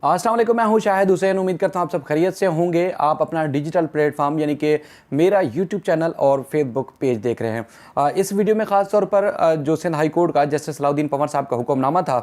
अस्सलाम वालेकुम, मैं हूं शाहिद हुसैन। उम्मीद करता हूं आप सब खैरियत से होंगे। आप अपना डिजिटल प्लेटफॉर्म यानी कि मेरा यूट्यूब चैनल और फेसबुक पेज देख रहे हैं। इस वीडियो में ख़ास तौर पर जो सिंध हाई कोर्ट का जस्टिस सलाउद्दीन पंवर साहब का हुक्मनामा था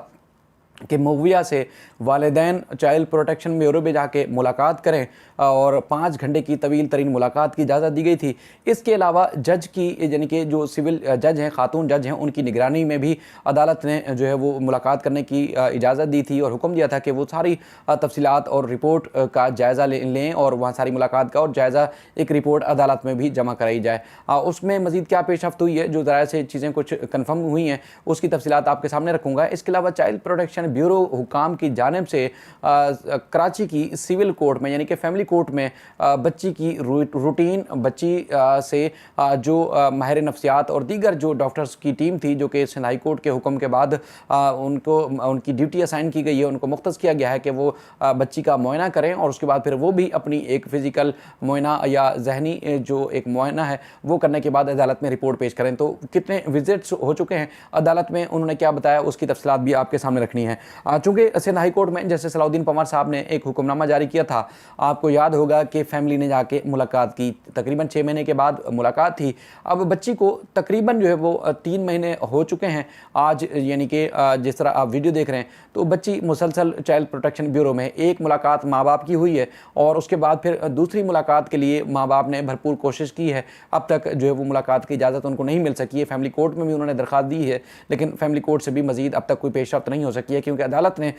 कि मौविया से वालिदैन चाइल्ड प्रोटेक्शन ब्यूरो में जाके मुलाकात करें और 5 घंटे की तवील तरीन मुलाकात की इजाज़त दी गई थी। इसके अलावा जज की यानी कि जो सिविल जज हैं, खातून जज हैं, उनकी निगरानी में भी अदालत ने जो है वो मुलाकात करने की इजाज़त दी थी और हुक्म दिया था कि वो सारी तफसीलात और रिपोर्ट का जायज़ा लें और वहाँ सारी मुलाकात का और जायज़ा एक रिपोर्ट अदालत में भी जमा कराई जाए। उसमें मज़ीद क्या पेशरफ्त हुई है, जो ज़रा से चीज़ें कुछ कन्फर्म हुई हैं, उसकी तफसीलात आपके सामने रखूँगा। इसके अलावा चाइल्ड प्रोटेक्शन ब्यूरो हुकाम की जानिब से कराची की सिविल कोर्ट में यानी कि फैमिली कोर्ट में बच्ची की रूटीन बच्ची से जो माहिर नफ्सियात और दीगर जो डॉक्टर्स की टीम थी, जो कि सिंध हाई कोर्ट के हुक्म के बाद उनको उनकी ड्यूटी असाइन की गई है, उनको मुख्तस किया गया है कि वो बच्ची का मुआयना करें और उसके बाद फिर वो भी अपनी एक फ़िज़िकल मुआयना या जहनी जो एक मुआयना है वो करने के बाद अदालत में रिपोर्ट पेश करें। तो कितने विजिट्स हो चुके हैं अदालत में, उन्होंने क्या बताया, उसकी तफसीलात भी आपके सामने रखनी है। चूँकि सिंध हाई कोर्ट में जस्टिस सलाउद्दीन पंवर साहब ने एक हुक्मनामा जारी किया था, आपको याद होगा कि फैमिली ने जाके मुलाकात की, तकरीबन 6 महीने के बाद मुलाकात थी। अब बच्ची को तकरीबन जो है वो 3 महीने हो चुके हैं आज, यानी कि जिस तरह आप वीडियो देख रहे हैं तो बच्ची मुसलसल चाइल्ड प्रोटेक्शन ब्यूरो में एक मुलाकात माँ बाप की हुई है और उसके बाद फिर दूसरी मुलाकात के लिए माँ बाप ने भरपूर कोशिश की है। अब तक जो है वो मुलाकात की इजाज़त उनको नहीं मिल सकी है। फैमिली कोर्ट में भी उन्होंने दरख्वास्त दी है, लेकिन फैमिली कोर्ट से भी मज़ीद अब तक कोई पेशरफ्त नहीं हो सकी है, क्योंकि अदालत ने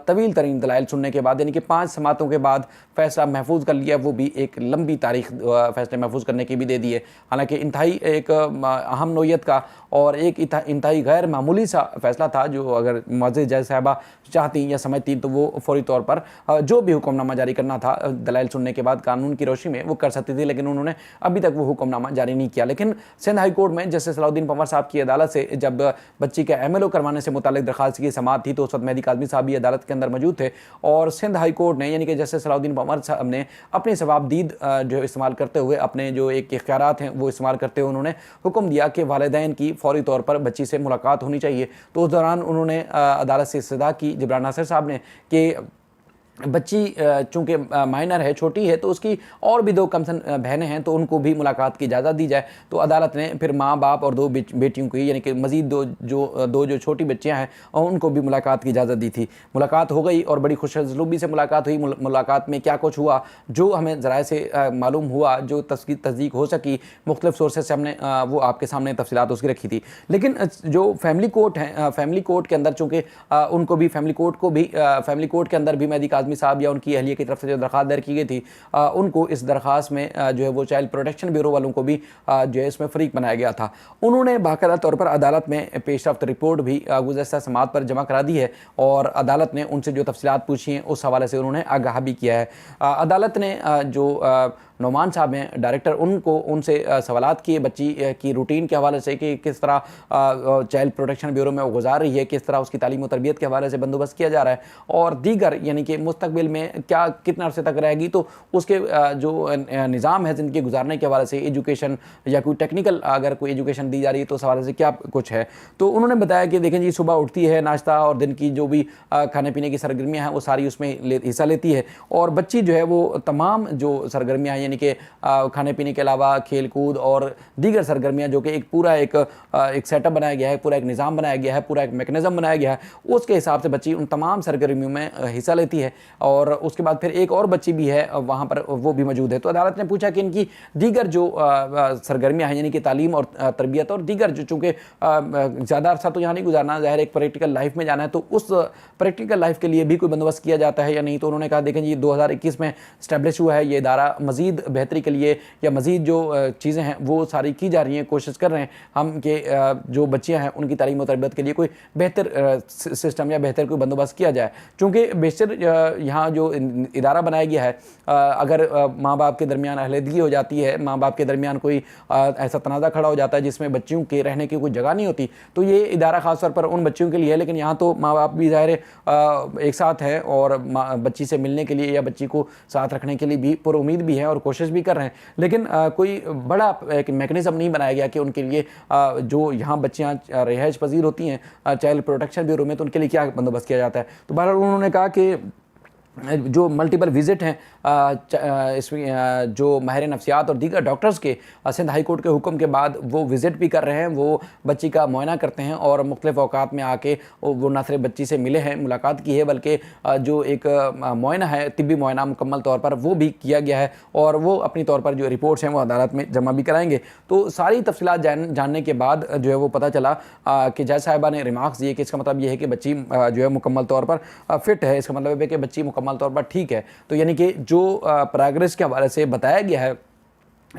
तवील तरीन दलाइल सुनने के बाद यानी कि 5 समातों के बाद फ़ैसला महफूज कर लिया। वो भी एक लंबी तारीख फ़ैसले महफूज करने की भी दे दी है। हालांकि इंतहाई एक अहम नोयत का और एक इंतहाई गैर मामूली सा फ़ैसला था, जो अगर मुअज़्ज़िज़ जज साहिबा चाहती या समझती तो वो फौरी तौर पर जो भी हुक्मनामा जारी करना था दलाइल सुनने के बाद कानून की रोशनी में वो कर सकती थी, लेकिन उन्होंने अभी तक वो हुक्मनामा जारी नहीं किया। लेकिन सिंध हाई कोर्ट में जस्टिस सलाउद्दीन पंवर साहब की अदालत से जब बच्ची का MLO करवाने से मुतालिक दरखास्त की समाअत थी तो उस वक्त मेहदी काज़मी साहब भी अदालत के अंदर मौजूद थे और सिंध हाई कोर्ट ने यानी कि जस्टिस सलाउद्दीन पंवर साहब ने अपनी सवाबदीद जो इस्तेमाल करते हुए, अपने जो एक इख्तियारात हैं वो इस्तेमाल करते हुए उन्होंने हुक्म दिया कि वालिदैन की फौरी तौर पर बच्ची से मुलाकात होनी चाहिए। तो उस दौरान उन्होंने अदालत से इस्तदा की जिब्रान नासिर साहब ने कि बच्ची चूँकि माइनर है, छोटी है, तो उसकी और भी 2 कमसन बहनें हैं तो उनको भी मुलाकात की इजाज़त दी जाए। तो अदालत ने फिर माँ बाप और 2 बेटियों को यानी कि मज़ीद दो जो छोटी बच्चियाँ हैं उनको भी मुलाकात की इजाज़त दी थी। मुलाकात हो गई और बड़ी खुशअस्लूबी से मुलाकात हुई। मुलाकात में क्या कुछ हुआ, जो हमें ज़राए से मालूम हुआ, जो तस्दीक हो सकी मुख्तलिफ सोर्सेज से, हमने वो आपके सामने तफसीलात उसकी रखी थी। लेकिन जो फैमिली कोर्ट है, फैमिली कोर्ट के अंदर चूँकि उनको भी फैमिली कोर्ट के अंदर भी मेहदी काज़मी साहब या उनकी अहलिया की तरफ से जो दरख्वास्त दायर की गई थी, उनको इस दरख्वास्त में जो है वो चाइल्ड प्रोटेक्शन ब्यूरो वालों को भी जो है इसमें फ़रीक बनाया गया था। उन्होंने बाकायदा तौर पर अदालत में पेशरफ्त रिपोर्ट भी गुज़श्ता समाअत पर जमा करा दी है और अदालत ने उनसे जो तफसीलात पूछी हैं उस हवाले से उन्होंने आगाह भी किया है। अदालत ने जो नोमान साहब हैं डायरेक्टर, उनसे सवालात किए बच्ची की रूटीन के हवाले से कि किस तरह चाइल्ड प्रोटेक्शन ब्यूरो में वो गुजार रही है, किस तरह उसकी तालीम और तरबियत के हवाले से बंदोबस्त किया जा रहा है और दीगर यानी कि मुस्तकबिल में क्या कितना अरसे तक रहेगी, तो उसके जो निज़ाम है ज़िंदगी गुजारने के हवाले से, एजुकेशन या कोई टेक्निकल अगर कोई एजुकेशन दी जा रही है तो उस हवाले से क्या कुछ है। तो उन्होंने बताया कि देखें जी, सुबह उठती है, नाश्ता और दिन की जो भी खाने पीने की सरगर्मियाँ हैं वो सारी उसमें हिस्सा लेती है और बच्ची जो है वो तमाम जो सरगर्मियाँ यानी कि खाने पीने के अलावा खेल कूद और दीगर सरगर्मियाँ, जो कि एक पूरा एक सेटअप बनाया गया है, पूरा एक निज़ाम बनाया गया है, पूरा एक मैकेनिज़्म बनाया गया है, उसके हिसाब से बच्ची उन तमाम सरगर्मियों में हिस्सा लेती है। और उसके बाद फिर एक और बच्ची भी है वहाँ पर, वो भी मौजूद है। तो अदालत ने पूछा कि इनकी दीगर जो सरगर्मियाँ हैं यानी कि तालीम और तरबियत और दीगर जो, चूँकि ज़्यादा अरसा तो यहाँ नहीं गुजारना, ज़ाहिर एक प्रैक्टिकल लाइफ में जाना है, तो उस प्रैक्टिकल लाइफ के लिए भी कोई बंदोबस्त किया जाता है या नहीं। तो उन्होंने कहा देखें जी, 2021 में इस्टेब्लिश हुआ है ये इदारा, मज़ीद बेहतरी के लिए या मज़ीद जो चीज़ें हैं वो सारी की जा रही हैं, कोशिश कर रहे हैं हम कि जो बच्चियां हैं उनकी तालीम और तरबियत के लिए कोई बेहतर सिस्टम या बेहतर कोई बंदोबस्त किया जाए। चूँकि बेशतर यहाँ जो इदारा बनाया गया है, अगर माँ बाप के दरमियान अहलियदगी हो जाती है, माँ बाप के दरमियान कोई ऐसा तनाज़ा खड़ा हो जाता है जिसमें बच्चियों के रहने की कोई जगह नहीं होती, तो ये इदारा ख़ास तौर पर उन बच्चियों के लिए है। लेकिन यहाँ तो माँ बाप भी ज़ाहिर एक साथ है और बच्ची से मिलने के लिए या बच्ची को साथ रखने के लिए भी पुरुमीद भी है और कोशिश भी कर रहे हैं, लेकिन कोई बड़ा एक मैकेनिज़्म नहीं बनाया गया कि उनके लिए जो यहाँ बच्चियाँ रिहाइश पजीर होती हैं चाइल्ड प्रोटेक्शन ब्यूरो में, तो उनके लिए क्या बंदोबस्त किया जाता है। तो बहरहाल उन्होंने कहा कि जो मल्टीपल विज़िट हैं इसमें जो माहिर नफ्सियात और दीगर डॉक्टर्स के सिंध हाई कोर्ट के हुक्म के बाद वो विज़िट भी कर रहे हैं, वो बच्ची का मुआयना करते हैं और मुख्तलिफ़ औकात में आके वो न सिर्फ बच्ची से मिले हैं, मुलाकात की है, बल्कि जो एक मुआयना है, तिब्बी मुआयना मुकम्मल तौर पर वो भी किया गया है और वो अपनी तौर पर जो रिपोर्ट्स हैं वो अदालत में जमा भी कराएंगे। तो सारी तफसीलात जानने के बाद जो है वो पता चला कि जज साहिबा ने रिमार्क्स दिए कि इसका मतलब ये है कि बच्ची जो है मुकम्मल तौर पर फ़िट है। इसका मतलब है कि बच्ची मुकम्मल तौर पर ठीक है। तो यानी कि जो प्रोग्रेस के हवाले से बताया गया है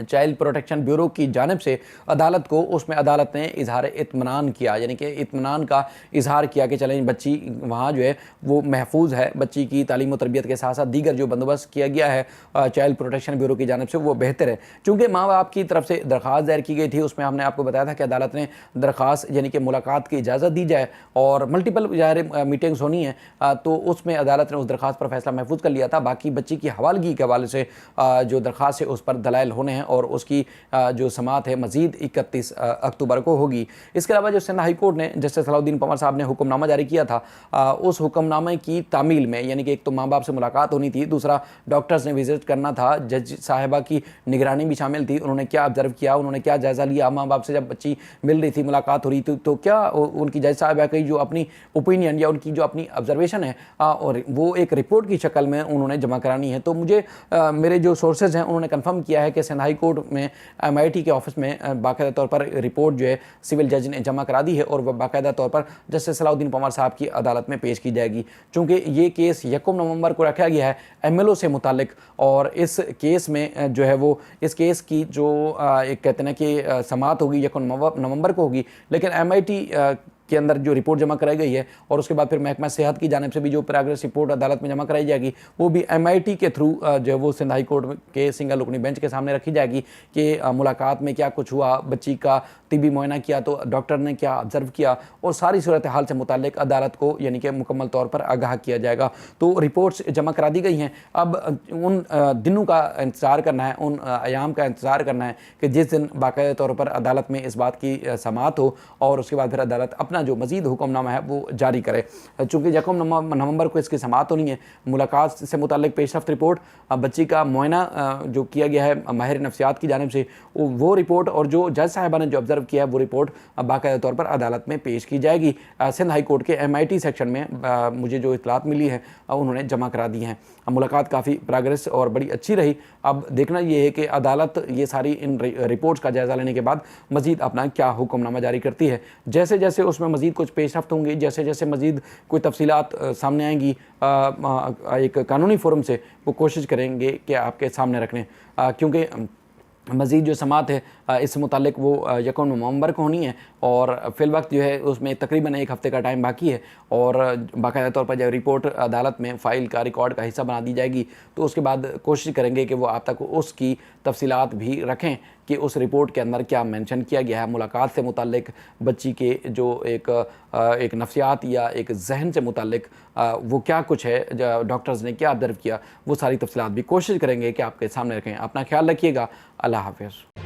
चाइल्ड प्रोटेक्शन ब्यूरो की जानिब से अदालत को, उसमें अदालत ने इजहार इत्मीनान किया, यानी कि इत्मीनान का इजहार किया कि चलें बच्ची वहाँ जो है वो महफूज है, बच्ची की तालीम और तरबियत के साथ साथ दीगर जो बंदोबस्त किया गया है चाइल्ड प्रोटेक्शन ब्यूरो की जानिब से वो बेहतर है। चूँकि माँ बाप की तरफ से दरख्वास्त दायर की गई थी, उसमें हमने आपको बताया था कि अदालत ने दरख्वास्त यानी कि मुलाकात की इजाज़त दी जाए और मल्टीपल मीटिंग्स होनी है, तो उसमें अदालत ने उस दरख्वास्त पर फैसला महफूज कर लिया था। बाकी बच्ची की हवालगी के हवाले से जो दरख्वास्त है उस पर दलाइल होने और उसकी जो समाअत है मज़ीद 31 अक्टूबर को होगी। इसके अलावा जो सिंध हाई कोर्ट ने जस्टिस सलाउद्दीन पंवर साहब ने हुक्मनामा जारी किया था, उस हुक्मनामे की तामील में यानी कि एक तो माँ बाप से मुलाकात होनी थी, दूसरा डॉक्टर्स ने विजिट करना था, जज साहिबा की निगरानी भी शामिल थी, उन्होंने क्या ऑब्जर्व किया, उन्होंने क्या जायज़ा लिया, माँ बाप से जब बच्ची मिल रही थी, मुलाकात हो रही थी, तो क्या उनकी जज साहिबा की जो अपनी ओपिनियन या उनकी जो अपनी ऑब्जर्वेशन है और वो एक रिपोर्ट की शक्ल में उन्होंने जमा करानी है। तो मुझे मेरे जो सोर्सेज हैं उन्होंने कन्फर्म किया है कि सिंध हाई कोर्ट में MIT के ऑफिस में बाकायदा तौर पर रिपोर्ट जो है सिविल जज ने जमा करा दी है और वह बाकायदा तौर पर जस्टिस सलाउद्दीन पंवर साहब की अदालत में पेश की जाएगी। चूँकि ये केस 1 नवंबर को रखा गया है MLO से मुतालिक, और इस केस में जो है वो इस केस की जो एक कहते हैं कि समाअत होगी 1 नवंबर को होगी, लेकिन MIT के अंदर जो रिपोर्ट जमा कराई गई है और उसके बाद फिर महकमा सेहत की जानिब से भी जो प्रोग्रेस रिपोर्ट अदालत में जमा कराई जाएगी वो भी MIT के थ्रू जो है वो सिंध हाई कोर्ट के सिंगल रुकनी बेंच के सामने रखी जाएगी कि मुलाकात में क्या कुछ हुआ, बच्ची का तिब्बी मुआयना किया तो डॉक्टर ने क्या ऑब्जर्व किया, और सारी सूरत हाल से मुतालिक अदालत को यानी कि मुकम्मल तौर पर आगाह किया जाएगा। तो रिपोर्ट्स जमा करा दी गई हैं, अब उन दिनों का इंतज़ार करना है, उन अयाम का इंतज़ार करना है कि जिस दिन बाकायदा तौर पर अदालत में इस बात की समाअत हो और उसके बाद फिर अदालत अपना जो मज़ीद हुक्मनामा है वो जारी करे। चूँकि 1 नवंबर को इसकी समाअत होनी है, मुलाकात से मुतालिक पेशरफ्त रिपोर्ट, बच्ची का मुआयना जो किया गया है माहिर नफ्सियात की जानिब से वो रिपोर्ट और जो जज साहिबा ने जो ऑब्जर्व किया है वो रिपोर्ट बाकायदा तौर पर अदालत में पेश की जाएगी। सिंध हाई कोर्ट के MIT सेक्शन में मुझे जो इतलात मिली है उन्होंने जमा करा दी हैं। मुलाकात काफ़ी प्रोग्रेस और बड़ी अच्छी रही। अब देखना ये है कि अदालत ये सारी इन रिपोर्ट्स का जायज़ा लेने के बाद मज़ीद अपना क्या हुक्मनामा जारी करती है। जैसे जैसे उसमें मज़ीद कुछ पेशरफ्त होंगी, जैसे जैसे मज़ीद कोई तफसीलात सामने आएंगी एक कानूनी फोरम से वो कोशिश करेंगे कि आपके सामने रखने, क्योंकि मज़ीद जो समाअत है इस मुतालिक वो 1 नवंबर को होनी है और फ़िल वक्त जो है उसमें तकरीबन 1 हफ़्ते का टाइम बाकी है और बाकायदा तौर पर जब रिपोर्ट अदालत में फ़ाइल का रिकॉर्ड का हिस्सा बना दी जाएगी तो उसके बाद कोशिश करेंगे कि वो आप तक उसकी तफसीलात भी रखें कि उस रिपोर्ट के अंदर क्या मेंशन किया गया है मुलाकात से मुतालिक, बच्ची के जो एक नफ्सियात या एक जहन से मुतालिक वो क्या कुछ है, डॉक्टर्स ने क्या ऑब्जर्व किया, वो सारी तफसीलात भी कोशिश करेंगे कि आपके सामने रखें। अपना ख्याल रखिएगा। अल्लाह हाफ़िज़।